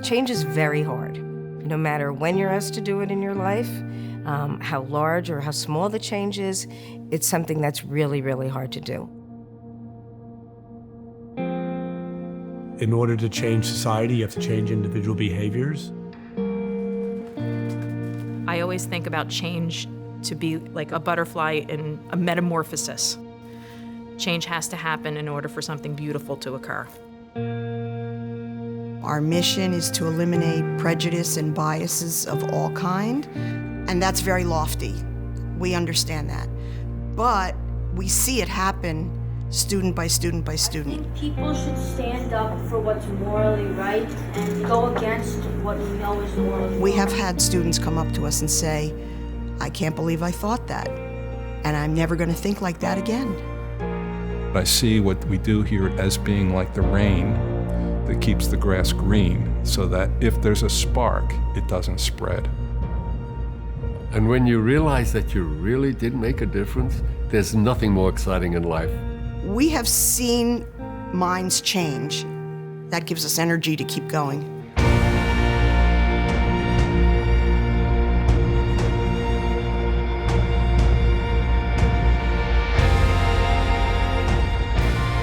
Change is very hard. No matter when you're asked to do it in your life, how large or how small the change is, it's something that's really, really hard to do. In order to change society, you have to change individual behaviors. I always think about change to be like a butterfly in a metamorphosis. Change has to happen in order for something beautiful to occur. Our mission is to eliminate prejudice and biases of all kind, and that's very lofty. We understand that. But we see it happen student by student by student. I think people should stand up for what's morally right and go against what we know is morally wrong. We have had students come up to us and say, I can't believe I thought that, and I'm never going to think like that again. I see what we do here as being like the rain that keeps the grass green, so that if there's a spark, it doesn't spread. And when you realize that you really did make a difference, there's nothing more exciting in life. We have seen minds change. That gives us energy to keep going.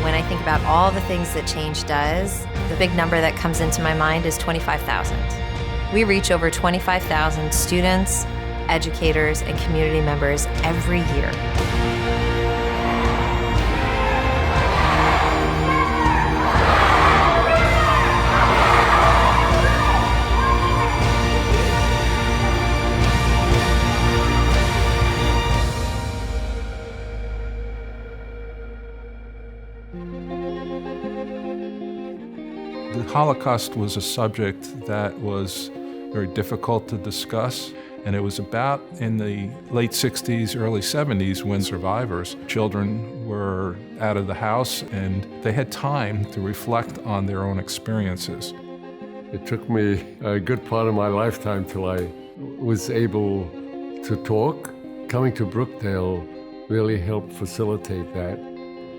When I think about all the things that change does, the big number that comes into my mind is 25,000. We reach over 25,000 students, educators, and community members every year. The Holocaust was a subject that was very difficult to discuss, and it was about in the late 60s, early 70s when survivors, children were out of the house and they had time to reflect on their own experiences. It took me a good part of my lifetime till I was able to talk. Coming to Brookdale really helped facilitate that.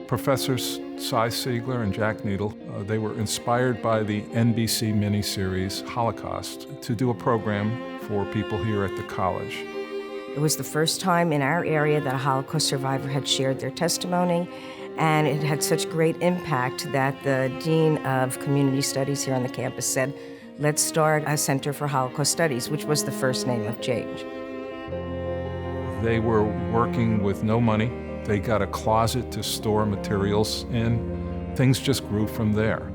Professors Cy Siegler and Jack Needle, they were inspired by the NBC miniseries Holocaust to do a program for people here at the college. It was the first time in our area that a Holocaust survivor had shared their testimony, and it had such great impact that the Dean of Community Studies here on the campus said, let's start a Center for Holocaust Studies, which was the first name of Chhange. They were working with no money. They got a closet to store materials in. Things just grew from there.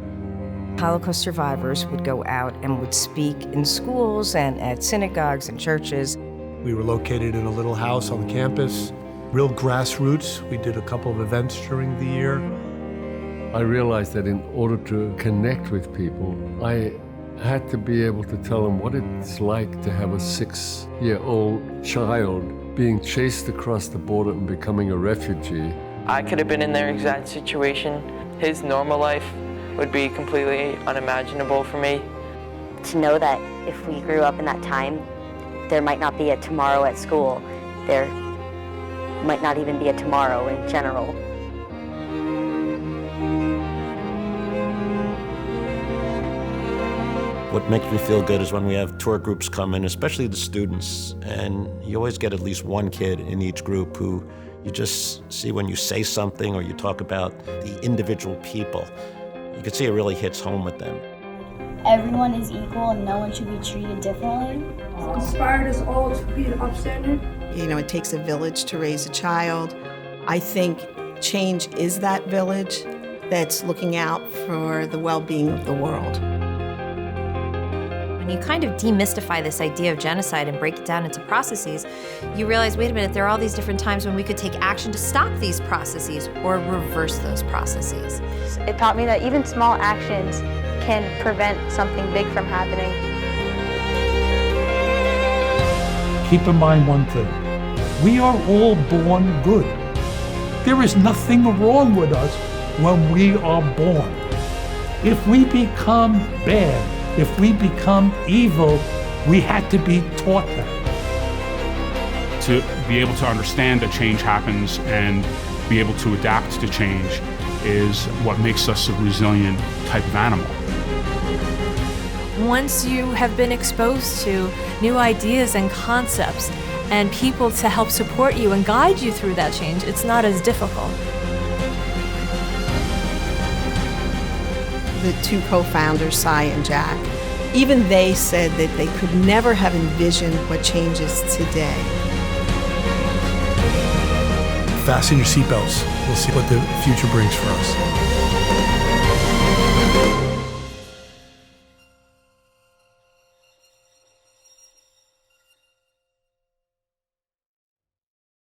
Holocaust survivors would go out and would speak in schools and at synagogues and churches. We were located in a little house on the campus, real grassroots. We did a couple of events during the year. I realized that in order to connect with people, I had to be able to tell them what it's like to have a 6-year-old child being chased across the border and becoming a refugee. I could have been in their exact situation. His normal life would be completely unimaginable for me. To know that if we grew up in that time, there might not be a tomorrow at school. There might not even be a tomorrow in general. What makes me feel good is when we have tour groups come in, especially the students, and you always get at least one kid in each group who you just see when you say something or you talk about the individual people. You can see it really hits home with them. Everyone is equal and no one should be treated differently. Inspired us all to be upstanding. You know, it takes a village to raise a child. I think Chhange is that village that's looking out for the well-being of the world. When you kind of demystify this idea of genocide and break it down into processes, you realize, wait a minute, there are all these different times when we could take action to stop these processes or reverse those processes. It taught me that even small actions can prevent something big from happening. Keep in mind one thing, we are all born good. There is nothing wrong with us when we are born. If we become bad, if we become evil, we had to be taught that. To be able to understand that change happens and be able to adapt to change is what makes us a resilient type of animal. Once you have been exposed to new ideas and concepts and people to help support you and guide you through that change, it's not as difficult. The two co-founders, Cy and Jack, even they said that they could never have envisioned what changes today. Fasten your seatbelts. We'll see what the future brings for us.